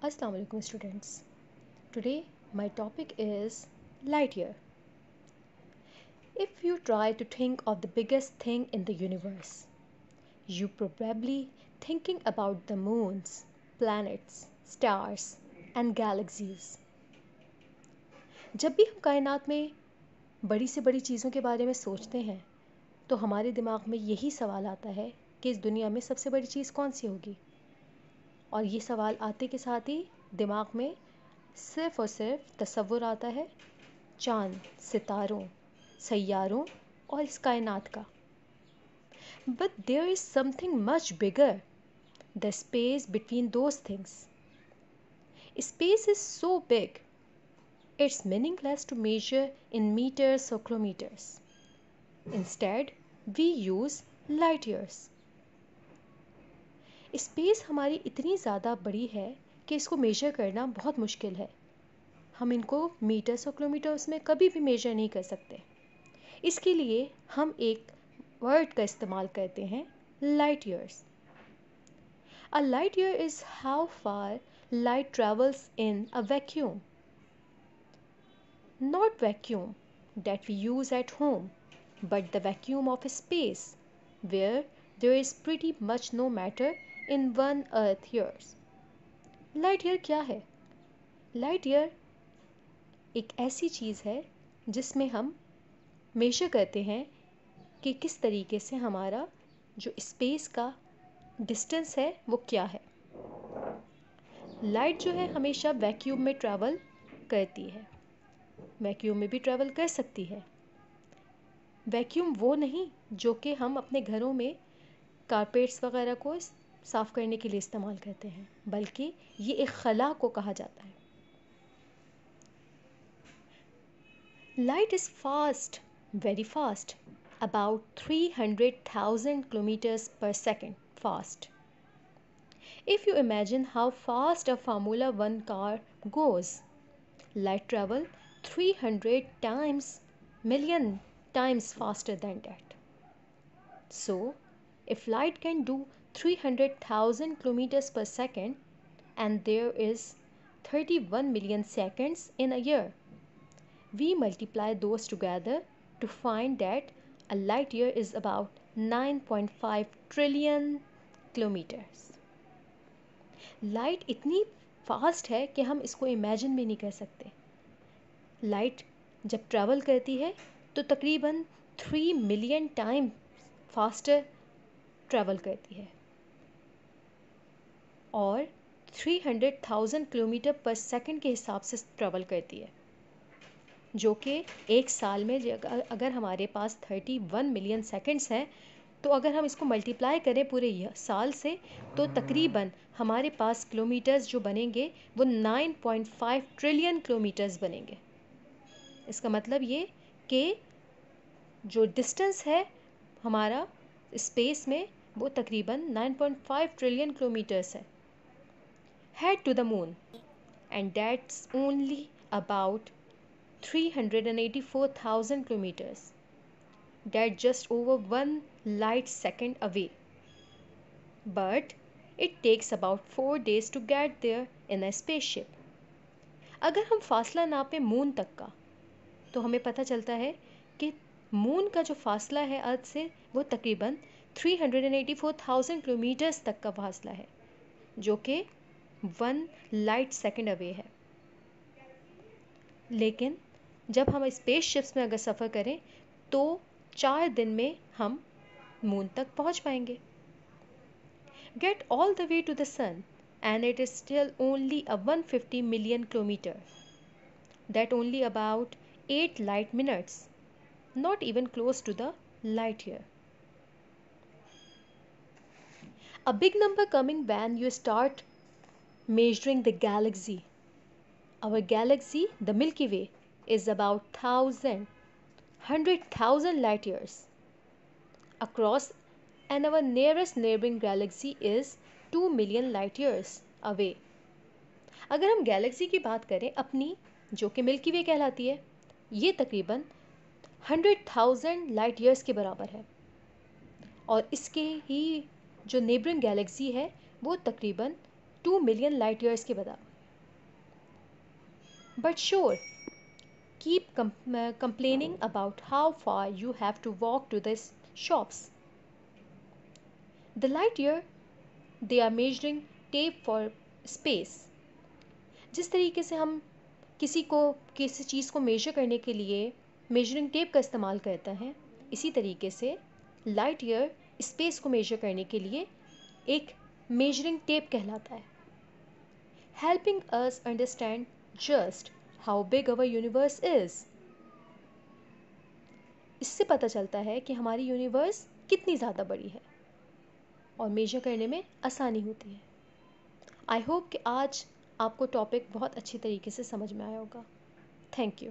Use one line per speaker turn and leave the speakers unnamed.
Assalamu alaikum students. Today my topic is light year. If you try to think of the biggest thing in the universe, you probably thinking about the moons, planets, stars and galaxies. जब भी हम कायनात में बड़ी से बड़ी चीज़ों के बारे में सोचते हैं तो हमारे दिमाग में यही सवाल आता है कि इस दुनिया में सबसे बड़ी चीज़ कौन सी होगी। और ये सवाल आते के साथ ही दिमाग में सिर्फ और सिर्फ तसव्वुर आता है चांद, सितारों, सैयारों और इस कायनात का। But there is something much bigger, the space between those things. Space is so big, it's meaningless to measure in metres और kilometres. Instead we use light years. Space हमारी इतनी ज़्यादा बड़ी है कि इसको मेजर करना बहुत मुश्किल है। हम इनको मीटर्स और किलोमीटर्स में कभी भी मेजर नहीं कर सकते। इसके लिए हम एक वर्ड का इस्तेमाल करते हैं, light years. A light year is how far light travels in a vacuum, not vacuum that we use at home, but the vacuum of space where there is pretty much no matter in one earth years. Light year क्या है? Light year एक ऐसी चीज़ है जिसमें हम major करते हैं कि किस तरीके से हमारा जो स्पेस का डिस्टेंस है वो क्या है। लाइट जो है हमेशा वैक्यूम में ट्रैवल करती है, वैक्यूम में भी ट्रैवल कर सकती है। वैक्यूम वो नहीं जो कि हम अपने घरों में कारपेट्स वगैरह को साफ़ करने के लिए इस्तेमाल करते हैं, बल्कि ये एक खला को कहा जाता है। Light is fast, very fast, about 300,000 kilometers per second fast. If you imagine how fast a Formula 1 car goes, light travel 300 times million times faster than that. So, if light can do 300,000 kilometers per second and there is 31 million seconds in a year, we multiply those together to find that a light year is about 9.5 trillion kilometers. Light इतनी fast है कि हम इसको imagine भी नहीं कर सकते। Light जब ट्रैवल करती है तो तकरीबन 3 मिलियन टाइम फास्टर ट्रैवल करती है और 300,000 किलोमीटर पर सेकंड के हिसाब से ट्रैवल करती है, जो कि एक साल में अगर हमारे पास 31 मिलियन सेकंड्स हैं तो अगर हम इसको मल्टीप्लाई करें पूरे साल से तो तकरीबन हमारे पास किलोमीटर्स जो बनेंगे वो 9.5 ट्रिलियन किलोमीटर्स बनेंगे। इसका मतलब ये कि जो डिस्टेंस है हमारा स्पेस में वो तकरीबन 9.5 ट्रिलियन किलोमीटर्स है। Head to the moon and that's only about 384,000 kilometers. That's just over 1 light second away. But it takes about 4 days to get there in a spaceship. अगर हम फासला नापें मून तक का तो हमें पता चलता है कि मून का जो फासला है अर्थ से वो तकरीबन 384,000 किलोमीटर्स तक का फासला है, जो कि 1 लाइट सेकेंड अवे है। लेकिन जब हम स्पेस शिप्स में अगर सफ़र करें तो 4 दिन में हम मून तक पहुंच पाएंगे। Get all the way to the sun and it is still only a 150 million kilometre, that only about 8 light minutes, not even close to the light year. A big number coming when you start measuring the galaxy. Our galaxy, the Milky Way, is about 100,000 light years across, and our nearest neighboring galaxy is 2 million light years away. अगर हम Galaxy की बात करें अपनी, जो कि milky वे कहलाती है, ये तकरीबन 100,000 लाइट ईयर्स के बराबर है और इसके ही जो नेबरिंग गैलेक्सी है वो तकरीबन 2 मिलियन लाइट ईयर्स के But sure, keep complaining about how far you have to walk to these shops. The light year, they are measuring tape for space. जिस तरीके से हम किसी चीज़ को मेजर करने के लिए मेजरिंग टेप का इस्तेमाल करते हैं, इसी तरीके से लाइट ईयर स्पेस को मेजर करने के लिए एक मेजरिंग टेप कहलाता है, helping us understand just how big our universe is. इससे पता चलता है कि हमारी यूनिवर्स कितनी ज़्यादा बड़ी है और मेजर करने में आसानी होती है। आई होप कि आज आपको टॉपिक बहुत अच्छी तरीके से समझ में आया होगा। Thank you.